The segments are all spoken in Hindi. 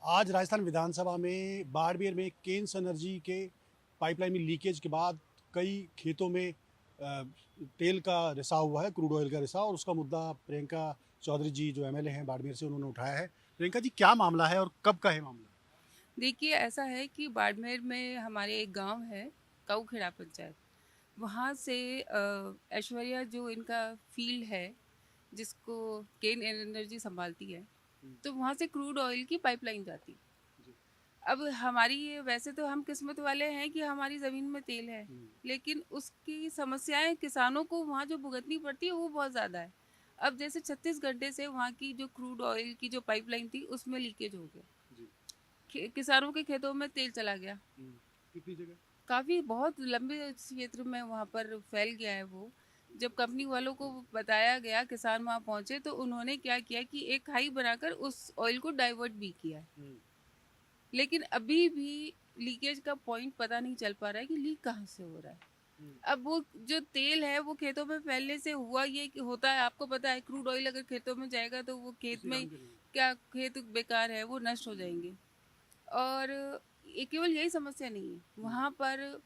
आज राजस्थान विधानसभा में बाड़मेर में केन्स एनर्जी के पाइपलाइन में लीकेज के बाद कई खेतों में तेल का रिसाव हुआ है, क्रूड ऑयल का रिसाव, और उसका मुद्दा प्रियंका चौधरी जी जो एमएलए हैं बाड़मेर से, उन्होंने उठाया है। प्रियंका जी, क्या मामला है और कब का है मामला? देखिए, ऐसा है कि बाड़मेर में हमारे एक गांव है, काऊखेड़ा पंचायत। वहाँ से ऐश्वर्या जो इनका फील्ड है, जिसको केन एनर्जी संभालती है, तो वहाँ से क्रूड ऑयल की पाइपलाइन जाती है। अब हमारी वैसे तो हम किस्मत वाले हैं कि हमारी ज़मीन में तेल है, लेकिन उसकी समस्याएं किसानों को वहाँ जो भुगतनी पड़ती है वो बहुत ज़्यादा है। अब जैसे 36 घंटे से वहाँ की जो क्रूड ऑयल की जो पाइपलाइन थी उसमें लीकेज हो गया, किसानों के खेतों में तेल चला गया। कितनी जगह? काफ़ी बहुत लंबे क्षेत्र में वहाँ पर फैल गया है वो। जब कंपनी वालों को बताया गया, किसान वहाँ पहुँचे, तो उन्होंने क्या किया कि एक खाई बनाकर उस ऑयल को डाइवर्ट भी किया है। लेकिन अभी भी लीकेज का पॉइंट पता नहीं चल पा रहा है कि लीक कहाँ से हो रहा है। अब वो जो तेल है वो खेतों में फैलने से हुआ ये कि होता है, आपको पता है, क्रूड ऑयल अगर खेतों में जाएगा तो वो खेत में क्या, खेत बेकार है, वो नष्ट हो जाएंगे। और ये केवल यही समस्या नहीं है, वहाँ पर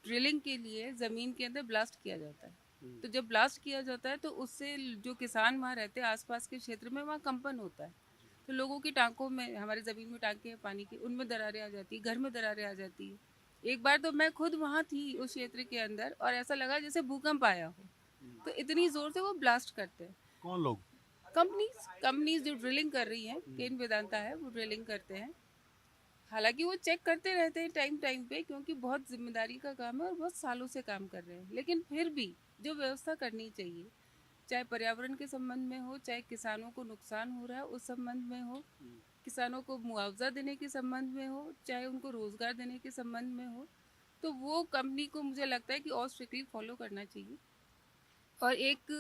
ड्रिलिंग के लिए ज़मीन के अंदर ब्लास्ट किया जाता है। तो जब ब्लास्ट किया जाता है तो उससे जो किसान वहाँ रहते हैं आसपास के क्षेत्र में, वहाँ कंपन होता है। तो लोगों की टांकों में, हमारी ज़मीन में टांके हैं पानी की, उनमें दरारें आ जाती है, घर में दरारें आ जाती है। एक बार तो मैं खुद वहाँ थी उस क्षेत्र के अंदर, और ऐसा लगा जैसे भूकंप आया हो। तो इतनी ज़ोर से वो ब्लास्ट करते हैं। कौन लोग? कंपनीज जो ड्रिलिंग कर रही हैं, केन वेदांता है, वो ड्रिलिंग करते हैं। हालांकि वो चेक करते रहते हैं टाइम पे, क्योंकि बहुत जिम्मेदारी का काम है और बहुत सालों से काम कर रहे हैं। लेकिन फिर भी जो व्यवस्था करनी चाहिए, चाहे पर्यावरण के संबंध में हो, चाहे किसानों को नुकसान हो रहा है उस संबंध में हो, किसानों को मुआवजा देने के संबंध में हो, चाहे उनको रोजगार देने के संबंध में हो, तो वो कंपनी को मुझे लगता है कि और स्ट्रिक्टली फॉलो करना चाहिए। और एक,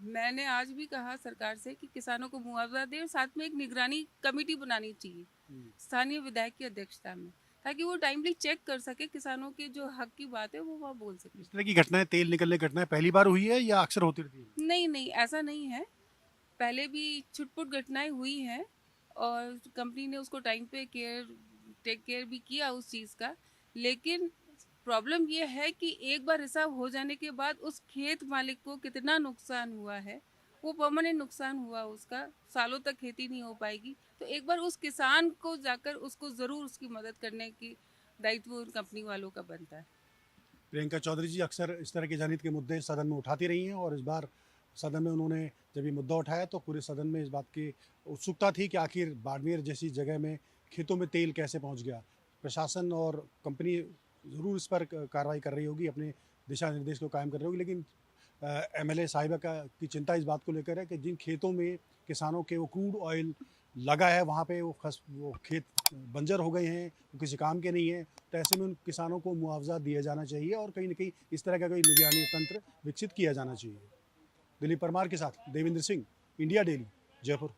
मैंने आज भी कहा सरकार से कि किसानों को मुआवजा दे, और साथ में एक निगरानी कमेटी बनानी चाहिए स्थानीय विधायक की अध्यक्षता में, ताकि वो टाइमली चेक कर सके, किसानों के जो हक की बात है वो वहाँ बोल सके। इस तरह की घटनाएं, तेल निकलने की घटनाएं पहली बार हुई है या अक्सर होती रहती है? नहीं, ऐसा नहीं है, पहले भी छुटपुट घटनाएं हुई हैं, और कंपनी ने उसको टाइम पे टेक केयर भी किया उस चीज़ का। लेकिन प्रॉब्लम ये है कि एक बार रिसाव हो जाने के बाद उस खेत मालिक को कितना नुकसान हुआ है, वो परमानेंट नुकसान हुआ, उसका सालों तक खेती नहीं हो पाएगी। तो एक बार उस किसान को जाकर उसको ज़रूर उसकी मदद करने की दायित्व उन कंपनी वालों का बनता है। प्रियंका चौधरी जी अक्सर इस तरह के जनहित के मुद्दे सदन में उठाती रही हैं, और इस बार सदन में उन्होंने जब ये मुद्दा उठाया तो पूरे सदन में इस बात की उत्सुकता थी कि आखिर बाड़मेर जैसी जगह में खेतों में तेल कैसे पहुंच गया। प्रशासन और कंपनी ज़रूर इस पर कार्रवाई कर रही होगी, अपने दिशा निर्देश को कायम कर रही होगी, लेकिन एमएलए साहिबा की चिंता इस बात को लेकर है कि जिन खेतों में किसानों के वो क्रूड ऑयल लगा है, वहाँ पे वो खेत बंजर हो गए हैं, वो किसी काम के नहीं है। तो ऐसे में उन किसानों को मुआवजा दिया जाना चाहिए, और कहीं ना कहीं इस तरह का कोई निगरानी तंत्र विकसित किया जाना चाहिए। दिलीप परमार के साथ देवेंद्र सिंह, इंडिया डेली, जयपुर।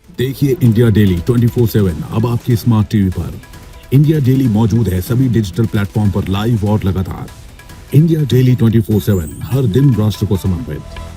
देखिए इंडिया डेली 24/7 अब आपके स्मार्ट टीवी पर। इंडिया डेली मौजूद है सभी डिजिटल प्लेटफॉर्म पर लाइव और लगातार। इंडिया डेली 24/7 हर दिन राष्ट्र को समर्पित।